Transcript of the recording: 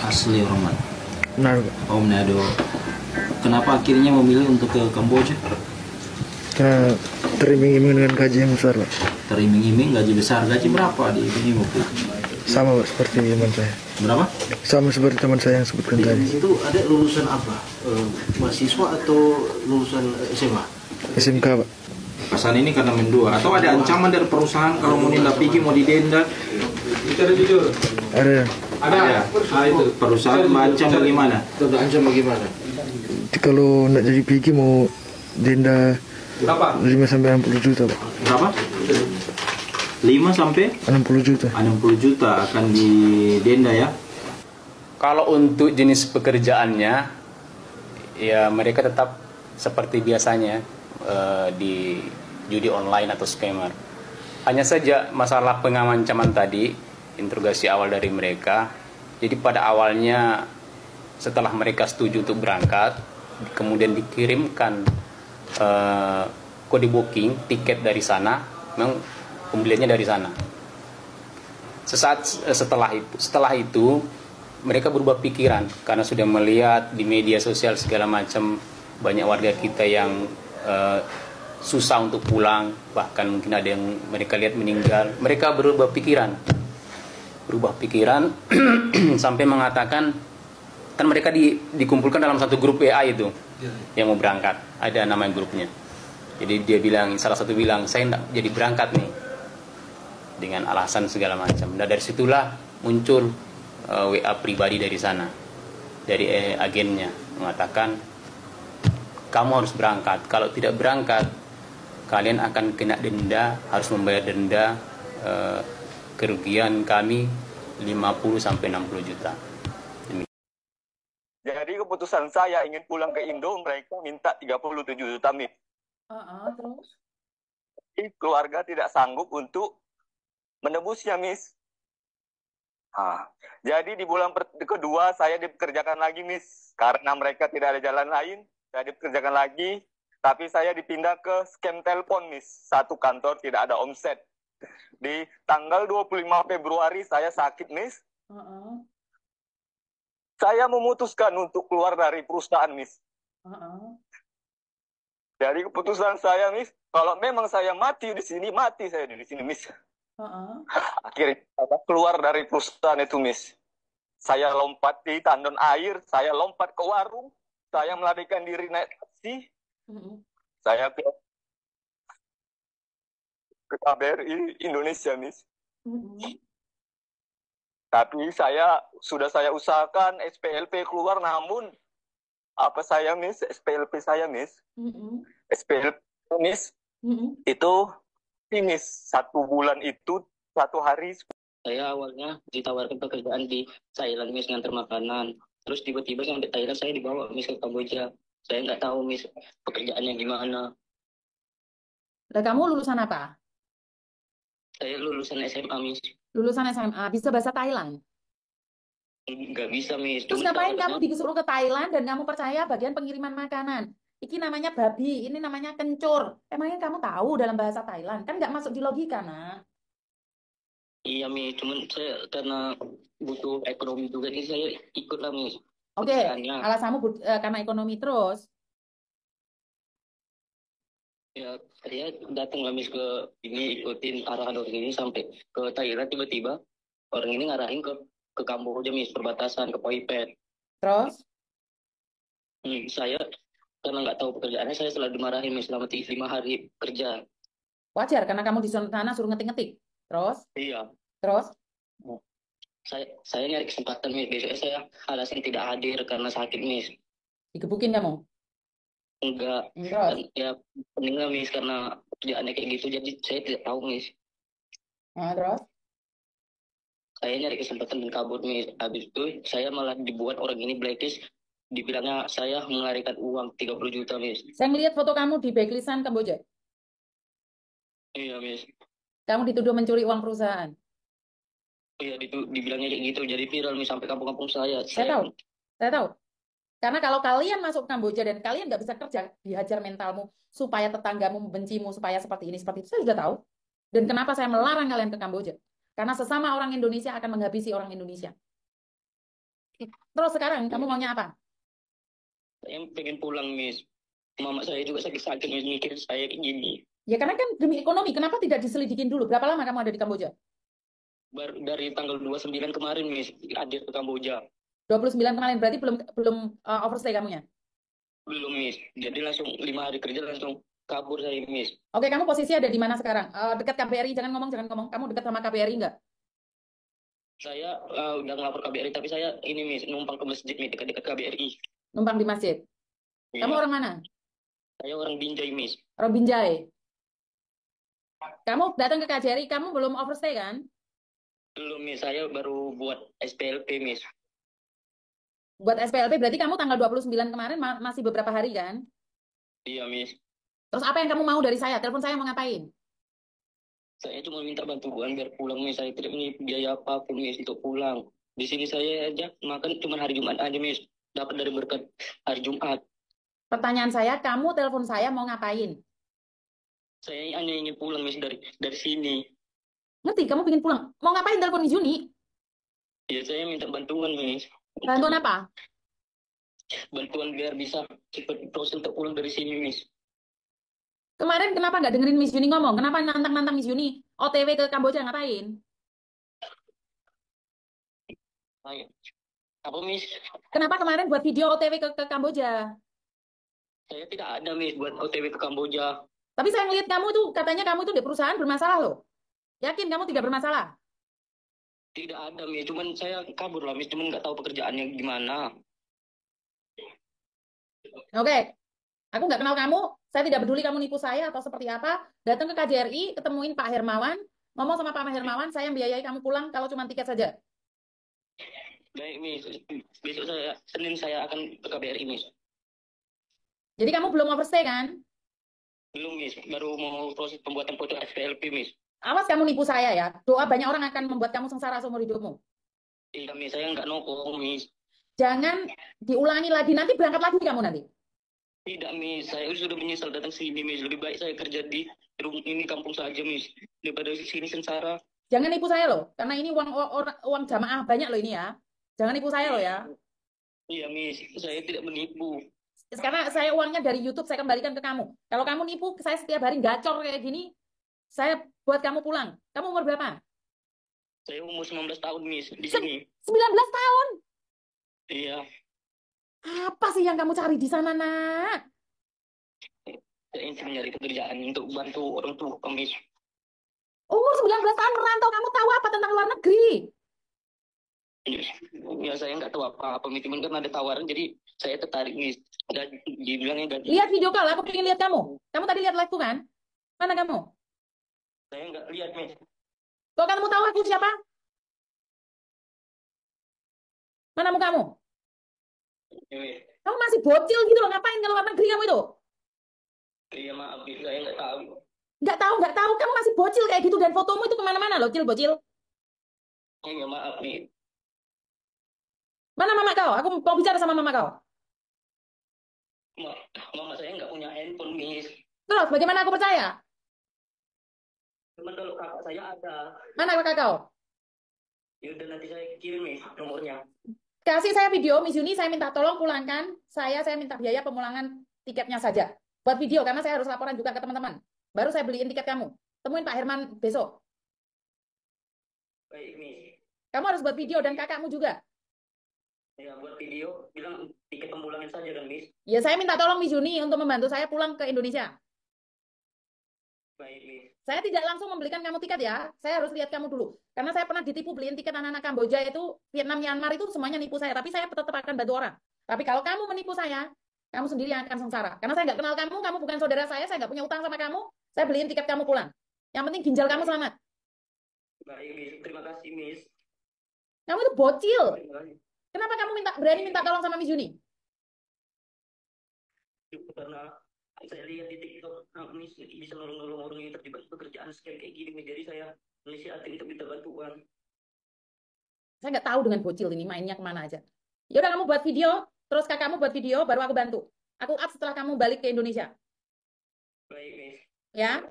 Asli orang mana? Manado, Pak. Oh, Manado. Kenapa akhirnya memilih untuk ke Kamboja? Karena teriming-iming dengan gaji yang besar, Pak. Teriming-iming gaji besar. Gaji berapa di ini waktu itu? Sama, Pak, seperti teman saya. Berapa? Sama seperti teman saya yang sebutkan tadi. Itu ada lulusan apa? Mahasiswa atau lulusan SMA? SMK, Pak. Pasan ini karena mendua. Atau ada ancaman dari perusahaan kalau mau nindak pergi, mau didenda? Bicara jujur. Ada Ada. Itu perusahaan mengancam bagaimana? Tidak ancam bagaimana? kalau nggak jadi pergi mau denda Berapa? 5 sampai 60 juta, Pak. Berapa? 5 sampai 60 juta. 60 juta akan didenda ya. Kalau untuk jenis pekerjaannya, ya mereka tetap seperti biasanya di judi online atau scammer. Hanya saja masalah pengamancaman tadi, interogasi awal dari mereka. Jadi pada awalnya setelah mereka setuju untuk berangkat, kemudian dikirimkan kode booking tiket dari sana, memang pembeliannya dari sana. Sesaat setelah itu mereka berubah pikiran karena sudah melihat di media sosial segala macam, banyak warga kita yang susah untuk pulang, bahkan mungkin ada yang mereka lihat meninggal. Mereka berubah pikiran sampai mengatakan, kan mereka dikumpulkan dalam satu grup WA itu yang mau berangkat, ada nama grupnya. Jadi dia bilang, salah satu bilang, saya tidak jadi berangkat nih, dengan alasan segala macam. Nah dari situlah muncul WA pribadi dari sana, dari agennya, mengatakan kamu harus berangkat, kalau tidak berangkat kalian akan kena denda, harus membayar denda kerugian kami 50 sampai 60 juta. Jadi keputusan saya ingin pulang ke Indo, mereka minta 37 juta mit. Terus? Jadi keluarga tidak sanggup untuk menebusnya, Miss. Jadi di bulan kedua saya dipekerjakan lagi, Miss. Karena mereka tidak ada jalan lain, saya dipekerjakan lagi. Tapi saya dipindah ke scam telepon, Miss. Satu kantor tidak ada omset. Di tanggal 25 Februari saya sakit, Miss. Saya memutuskan untuk keluar dari perusahaan, Miss. Dari keputusan saya, Miss, kalau memang saya mati di sini, mati saya di sini, Miss. Akhirnya saya keluar dari perusahaan itu, Miss. Saya lompat di tandon air, saya lompat ke warung, saya melarikan diri naik taksi, saya ke KBRI Indonesia, Miss. Tapi sudah saya usahakan SPLP keluar, namun apa saya, Miss, SPLP saya, Miss, SPLP, Miss, itu, Miss, 1 bulan itu 1 hari. Saya awalnya ditawarkan pekerjaan di Thailand, Miss, ngantar makanan. Terus tiba-tiba sampai Thailand saya dibawa, Miss, ke Kamboja. Saya nggak tahu, Miss, pekerjaannya gimana. Lah kamu lulusan apa? Saya lulusan SMA, Miss. Lulusan SMA, bisa bahasa Thailand. Nggak bisa, Miss. Terus Cuma ngapain kamu tahu disuruh ke Thailand dan kamu percaya bagian pengiriman makanan? Ini namanya babi, ini namanya kencur. Emangnya kamu tahu dalam bahasa Thailand? Kan nggak masuk di logika, nak. Iya, Miss. Cuman saya karena butuh ekonomi juga, jadi saya ikut lah, Miss. Oke, Pekerjaannya. alasanmu karena ekonomi terus. Ya, saya datang lah, Miss, ke ini, ikutin arahan orang ini sampai ke Thailand. Tiba-tiba orang ini ngarahin ke Kamboja, Miss, perbatasan ke Poipet. Terus? Saya karena nggak tahu pekerjaannya, saya selalu dimarahin, Miss, selama 5 hari kerja. Wajar karena kamu di sana suruh ngetik-ngetik. Terus? Iya. Terus? Saya nyari kesempatan, Miss. Besoknya saya alasan tidak hadir karena sakit, Miss. Digebukin kamu? Enggak. Terus? Ya, penting lah, Miss, karena kerjaannya kayak gitu, jadi saya tidak tahu, Miss. Terus? Saya nyari kesempatan dan kabur, Miss. Habis itu saya malah dibuat orang ini blacklist. Dibilangnya saya melarikan uang 30 juta, Miss. Saya ngelihat foto kamu di backlistan Kamboja. Iya, Miss. Kamu dituduh mencuri uang perusahaan. Iya, dibilangnya kayak gitu. Jadi viral, Miss, sampai kampung-kampung saya. Saya tahu. Karena kalau kalian masuk ke Kamboja dan kalian nggak bisa kerja, dihajar mentalmu supaya tetanggamu membencimu, supaya seperti ini, seperti itu. Saya sudah tahu. Dan kenapa saya melarang kalian ke Kamboja? Karena sesama orang Indonesia akan menghabisi orang Indonesia. Terus sekarang kamu maunya apa? Saya pengen pulang, Miss. Mama saya juga sakit-sakit, Miss, mikir saya kayak gini. Ya karena kan demi ekonomi, kenapa tidak diselidikin dulu? Berapa lama kamu ada di Kamboja? Dari tanggal 29 kemarin, Miss, hadir ke Kamboja. 29 kemarin, berarti belum belum overstay kamunya? Belum, Miss. Jadi langsung 5 hari kerja langsung kabur saya, Miss. Oke, kamu posisi ada di mana sekarang? Dekat KBRI, jangan ngomong, jangan ngomong. Kamu dekat sama KBRI nggak? Saya udah ngelapor KBRI, tapi saya ini, Miss, numpang ke masjid, Miss, dekat-dekat KBRI. Numpang di masjid. Kamu Iya. orang mana? Saya orang Binjai, Miss. Orang Binjai. Kamu datang ke KJRI, kamu belum overstay kan? Belum, Miss. Saya baru buat SPLP, Miss. Buat SPLP berarti kamu tanggal 29 kemarin masih beberapa hari kan? Iya, Miss. Terus apa yang kamu mau dari saya? Telepon saya mau ngapain? Saya cuma minta bantuan biar pulang, Miss. Saya tidak punya biaya apapun, Miss, untuk pulang. Di sini saya aja makan cuma hari Jumat aja, Miss. Dapat dari berkat hari Jumat. Pertanyaan saya, kamu telepon saya mau ngapain? Saya hanya ingin pulang, Miss, dari sini. Ngerti, kamu ingin pulang. Mau ngapain telepon Miss Juni? Ya, saya minta bantuan, Miss. Bantuan apa? Bantuan biar bisa cepat proses untuk pulang dari sini, Miss. Kemarin kenapa nggak dengerin Miss Juni ngomong? Kenapa nantang-nantang Miss Juni? OTW ke Kamboja ngapain? Ayo. Apa, Miss? Kenapa kemarin buat video OTW ke Kamboja? Saya tidak ada, Miss, buat OTW ke Kamboja. Tapi saya ngeliat kamu tuh, katanya kamu tuh di perusahaan bermasalah loh. Yakin kamu tidak bermasalah? Tidak ada, Miss. Cuman saya kabur lah, Miss. Cuman nggak tahu pekerjaannya gimana. Oke, aku nggak kenal kamu. Saya tidak peduli kamu nipu saya atau seperti apa. Datang ke KJRI, ketemuin Pak Hermawan. Ngomong sama Pak Hermawan, saya biayai kamu pulang kalau cuma tiket saja. Baik, Miss. Besok Senin saya akan ke KBRI, Miss. Jadi kamu belum overstay kan? Belum, Miss. Baru mau proses pembuatan foto SPLP, Miss. Awas kamu nipu saya ya. Doa banyak orang akan membuat kamu sengsara seumur hidupmu. Iya, Miss. Saya nggak nokong, Miss. Jangan diulangi lagi. Nanti berangkat lagi kamu nanti. Tidak, Miss. Saya sudah menyesal datang sini, Miss. Lebih baik saya kerja di ini kampung saja, Miss. Daripada di sini sengsara. Jangan nipu saya loh. Karena ini uang jamaah banyak loh ini ya. Jangan nipu saya loh ya. Iya, Miss. Saya tidak menipu. Karena saya uangnya dari YouTube saya kembalikan ke kamu. Kalau kamu nipu saya setiap hari gacor kayak gini, saya buat kamu pulang. Kamu umur berapa? Saya umur 19 tahun, Miss, di sini. 19 tahun? Iya. Apa sih yang kamu cari di sana, nak? Saya ingin mencari pekerjaan untuk bantu orang tua, Miss. Umur 19 tahun merantau, kamu tahu apa tentang luar negeri? Ya, saya nggak tahu apa-apa, Miss. Cuman kan ada tawaran, jadi saya tertarik, Miss. Dan dibilangnya gaji. Lihat video call, aku pengen lihat kamu. Kamu tadi lihat live-ku kan? Mana kamu? Saya nggak lihat, Miss. Kok kamu tahu aku siapa? Mana kamu? Ya, Miss. Kamu masih bocil gitu loh, ngapain ke luar negeri kamu itu? Iya, maaf, Miss. Saya nggak tahu. Nggak tahu. Kamu masih bocil kayak gitu dan fotomu itu kemana-mana loh, bocil. Iya, maaf, Miss. Mana mama kau? Aku mau bicara sama mama kau. Mama saya nggak punya handphone, Miss. Terus, bagaimana aku percaya? Cuman kalau kakak saya ada. Mana kakak kau? Yaudah, nanti saya kirim, Miss, nomornya. Kasih saya video, Miss Yuni, saya minta tolong pulangkan. Saya minta biaya pemulangan tiketnya saja. Buat video, karena saya harus laporan juga ke teman-teman. Baru saya beliin tiket kamu. Temuin Pak Herman besok. Baik, Miss. Kamu harus buat video dan kakakmu juga. Ya, buat video, bilang tiket pemulangan saja dan, Miss. Ya, saya minta tolong Miss Yuni untuk membantu saya pulang ke Indonesia. Baik, Miss. Saya tidak langsung membelikan kamu tiket ya. Saya harus lihat kamu dulu. Karena saya pernah ditipu beliin tiket anak-anak Kamboja itu, Vietnam, Myanmar itu semuanya nipu saya. Tapi saya tetap akan bantu orang. Tapi kalau kamu menipu saya, kamu sendiri yang akan sengsara. Karena saya nggak kenal kamu bukan saudara saya nggak punya utang sama kamu. Saya beliin tiket kamu pulang. Yang penting ginjal kamu selamat. Baik, Miss. Terima kasih, Miss. Kamu itu bocil. Terima kasih. Kenapa kamu berani minta tolong sama Miss Yuni? Karena saya lihat di TikTok, Miss bisa nolong-nolong orang yang terlibat pekerjaan scam kayak gini, jadi saya menisiatin untuk minta bantuan. Saya nggak tahu dengan bocil ini mainnya kemana aja. Ya udah kamu buat video, terus kakakmu buat video, baru aku bantu. Aku up setelah kamu balik ke Indonesia. Baik, Miss. Ya.